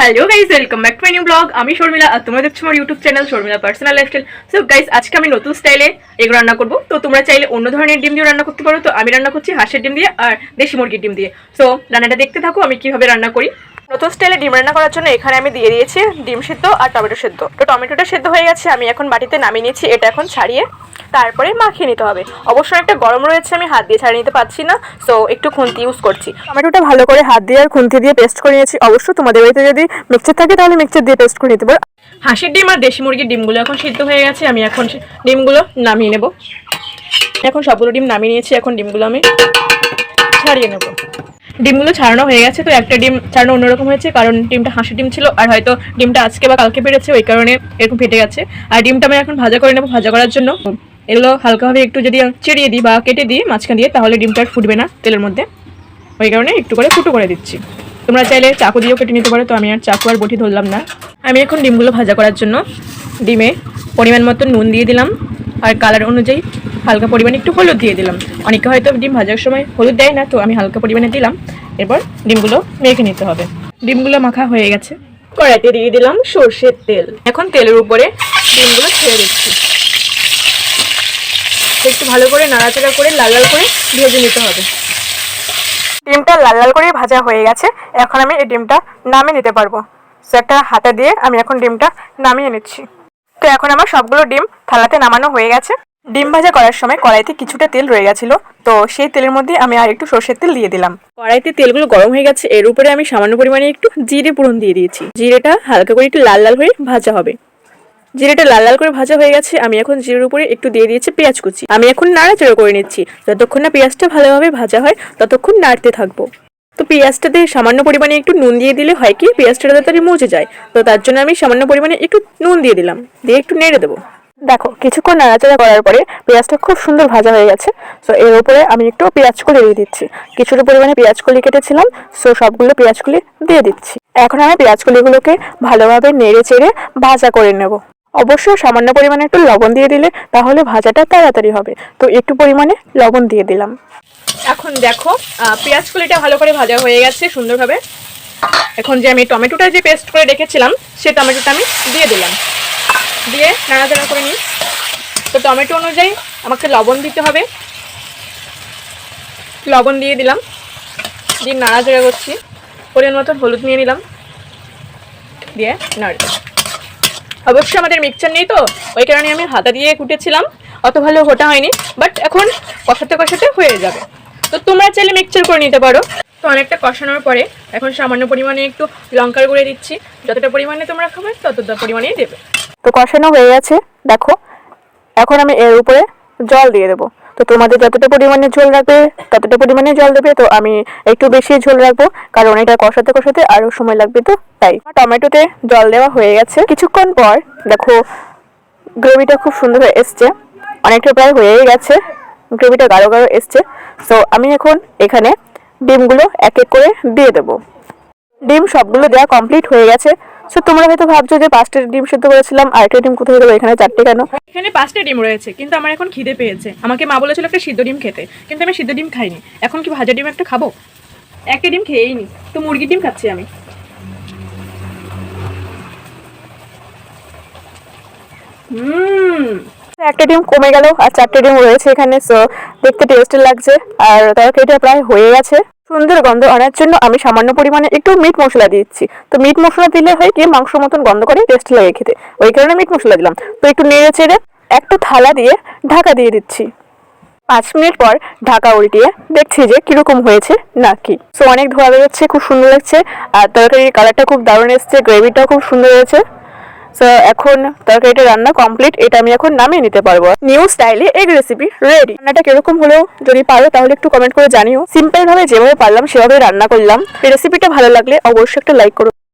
Hello guys, welcome back to my new blog. আমি শর্মিলা আর তোমরা দেখছো আমার YouTube channel Sharmila personal lifestyle. So guys, আজকে আমি নতুন স্টাইলে এগ রান্না করব। তো তোমরা চাইলে অন্য ধরনের ডিম দিয়ে রান্না করতে পারো। তো আমি রান্না করছি হাঁসের ডিম দিয়ে আর দেশি মুরগির ডিম দিয়ে। সো রান্নাটা দেখতে থাকো আমি কিভাবে রান্না করি। নতুন স্টাইলে ডিম রান্না করার জন্য এখানে আমি দিয়ে দিয়েছি ডিম সিদ্ধ আর টমেটো সিদ্ধ। তো টমেটোটা সিদ্ধ হয়ে গেছে, আমি এখন বাটিতে নামিয়ে নিয়েছি। এটা এখন ছাড়িয়ে তারপরে মাখিয়ে নিতে হবে। অবশ্যই একটা গরম রয়েছে, আমি হাত দিয়ে ছাড়িয়ে নিতে পারছি না, সো একটু খুন্তি ইউজ করছি। টমেটোটা ভালো করে হাত দিয়ে আর খুন্তি দিয়ে পেস্ট করে নিয়েছি। অবশ্যই তোমাদের বাড়িতে যদি মিক্সচার থাকে তাহলে মিক্সচার দিয়ে পেস্ট করে নিতে পারো। হাঁসের ডিম আর দেশি মুরগির ডিমগুলো এখন সিদ্ধ হয়ে গেছে, আমি এখন ডিমগুলো নামিয়ে নেব। এখন সবগুলো ডিম নামিয়ে নিয়েছি, এখন ডিমগুলো আমি ছাড়িয়ে নেব। ডিমগুলো ছাড়ানো হয়ে গেছে। তো একটা ডিম ছাড়ানো অন্যরকম হয়েছে, কারণ ডিমটা হাঁসের ডিম ছিল আর হয়তো ডিমটা আজকে বা কালকে পেরেছে, ওই কারণে এরকম ফেটে গেছে। আর ডিমটা আমি এখন ভাজা করে নেব। ভাজা করার জন্য এগুলো হালকাভাবে একটু যদি চিড়িয়ে দিই বা কেটে দিই মাঝখান দিয়ে, তাহলে ডিমটা আর ফুটবে না তেলের মধ্যে, ওই কারণে একটু করে ফুটো করে দিচ্ছি। তোমরা চাইলে চাকু দিয়েও কেটে নিতে পারো, তো আমি আর চাকু আর বটি ধরলাম না। আমি এখন ডিমগুলো ভাজা করার জন্য ডিমে পরিমাণ মতো নুন দিয়ে দিলাম আর কালার অনুযায়ী হালকা পরিমাণে একটু হলুদ দিয়ে দিলাম। অনেকে হয়তো ডিম ভাজার সময় হলুদ দেয় না, তো আমি হালকা পরিমাণে দিলাম। এরপর ডিমগুলো মেখে নিতে হবে। ডিমগুলো মাখা হয়ে গেছে, কড়াইতে দিয়ে দিলাম সর্ষের তেল। এখন তেলের উপরে ডিমগুলো ছেড়ে দিচ্ছি। একটু ভালো করে নাড়াচাড়া করে লাল লাল করে ভেজে নিতে হবে। ডিমটা লাল লাল করে ভাজা হয়ে গেছে, এখন আমি এই ডিমটা নামিয়ে নিতে পারবো। সো একটা হাতা দিয়ে আমি এখন ডিমটা নামিয়ে নিচ্ছি। তো এখন আমার সবগুলো ডিম থালাতে নামানো হয়ে গেছে। ডিম ভাজা করার সময় কড়াইতে কিছুটা তেল রয়ে গেছিলো, তো সেই তেলের মধ্যে আমি আর একটু সর্ষের তেল দিয়ে দিলাম। কড়াইতে তেলগুলো গরম হয়ে গেছে, এর উপরে আমি সামান্য পরিমাণে একটু জিরে ফোড়ন দিয়ে দিয়েছি। জিরেটা হালকা করে একটু লাল লাল হয়ে ভাজা হবে। জিরেটা লাল লাল করে ভাজা হয়ে গেছে, আমি এখন জিরের উপরে একটু দিয়ে দিয়েছি পেঁয়াজ কুচি। আমি এখন নাড়াচাড়া করে নিচ্ছি। যতক্ষণ না পেঁয়াজটা ভালোভাবে ভাজা হয় ততক্ষণ নাড়তে থাকবো। তো পেঁয়াজটাতে সামান্য পরিমাণে একটু নুন দিয়ে দিলে হয় কি পেঁয়াজটা তাড়াতাড়ি মুছে যায়। তো তার জন্য আমি সামান্য পরিমাণে একটু নুন দিয়ে দিলাম, দিয়ে একটু নেড়ে দেবো। দেখো কিছুক্ষণ নাড়াচাড়া করার পরে পেঁয়াজটা খুব সুন্দর ভাজা হয়ে গেছে। সো এর উপরে আমি একটু পেঁয়াজ কলি দিয়ে দিচ্ছি। কিছুটা পরিমাণে পেঁয়াজ কলি কেটেছিলাম, সো সবগুলো পেঁয়াজ কলি দিয়ে দিচ্ছি। এখন আমি পেঁয়াজ কলিগুলোকে ভালোভাবে নেড়ে চেড়ে ভাজা করে নেব। অবশ্যই সামান্য পরিমাণে একটু লবণ দিয়ে দিলে তাহলে ভাজাটা তাড়াতাড়ি হবে। তো একটু পরিমাণে লবণ দিয়ে দিলাম। এখন দেখো পেঁয়াজ কলিটা ভালো করে ভাজা হয়ে গেছে সুন্দরভাবে। এখন যে আমি টমেটোটা যে পেস্ট করে রেখেছিলাম সেই টমেটোটা আমি দিয়ে দিলাম, দিয়ে নাড়াচাড়া করে নিই। তো টমেটো অনুযায়ী আমাকে লবণ দিতে হবে, লবণ দিয়ে দিলাম, দিয়ে নাড়াচাড়া করছি। পরিমাণ মতো হলুদ নিয়ে নিলাম, দিয়ে নাড়ি। অবশ্যই আমাদের মিক্সচার নেই, তো ওই কারণে আমি হাতা দিয়ে কুটেছিলাম, অত ভালো ঘোটা হয়নি, বাট এখন কষাতে কষাতে হয়ে যাবে। তো তোমরা চাইলে মিক্সচার করে নিতে পারো। তো অনেকটা কষানোর পরে এখন সামান্য পরিমাণে একটু লঙ্কার গুঁড়ো দিচ্ছি। যতটা পরিমাণে তোমরা খাবে ততটা পরিমাণেই দেবে। তো কষানো হয়ে গেছে দেখো। এখন আমি এর উপরে জল দিয়ে দেবো। তো তোমাদের যতটা পরিমাণে ঝোল রাখবে ততটা পরিমাণে জল দেবে। তো আমি একটু বেশি ঝোল রাখবো, কারণ এটা কষাতে কষাতে আরও সময় লাগবে, তো তাই। টমেটোতে জল দেওয়া হয়ে গেছে। কিছুক্ষণ পর দেখো গ্রেভিটা খুব সুন্দর হয়ে এসছে, অনেকটা প্রায় হয়েই গেছে, গ্রেভিটা গাঢ় গাঢ় এসছে। সো আমি এখন এখানে ডিমগুলো এক এক করে দিয়ে দেবো। ডিম সবগুলো দেওয়া কমপ্লিট হয়ে গেছে। সো তোমরা হয়তো ভাবছো যে 5টা ডিম সিদ্ধ করেছিলাম, আরেকটা ডিম কোথায় দেবো, এখানে 4টে কেন? এখানে 5টা ডিম রয়েছে, কিন্তু আমার এখন খিদে পেয়েছে। আমাকে মা বলেছিল একটা সিদ্ধ ডিম খেতে, কিন্তু আমি সিদ্ধ ডিম খাইনি। এখন কি ভাজা ডিম একটা খাবো? একটা ডিম খেয়েই নি, তো মুরগির ডিম খাচ্ছি আমি। একটা ডিম কমে গেল আর 4টে ডিম রয়েছে এখানে। সো দেখতে টেস্টি লাগছে আর তরকারিটা প্রায় হয়ে গেছে। সুন্দর গন্ধ আনার জন্য আমি সামান্য পরিমাণে একটু মিট মশলা দিচ্ছি। তো মিট মশলা দিলে হয় কি মাংস মতন গন্ধ করে, টেস্ট লাগে খেতে, ওই কারণে মিট মশলা দিলাম। তো একটু নেড়ে চেড়ে একটা থালা দিয়ে ঢাকা দিয়ে দিচ্ছি। 5 মিনিট পর ঢাকা উল্টিয়ে দেখছি যে কিরকম হয়েছে নাকি। সো অনেক ধোয়া বেরোচ্ছে, খুব সুন্দর লাগছে আর তরকারির কালারটা খুব দারুণ এসছে, গ্রেভিটাও খুব সুন্দর হয়েছে। সো এখন তরকারিটা রান্না কমপ্লিট, এটা আমি এখন নামিয়ে নিতে পারবো। নিউ স্টাইলে এগ রেসিপি রেডি। রান্নাটা কিরকম হলো যদি পারো তাহলে একটু কমেন্ট করে জানিও। সিম্পল ভাবে যেভাবে পারলাম সেভাবে রান্না করলাম। এই রেসিপিটা ভালো লাগলে অবশ্যই একটা লাইক করো।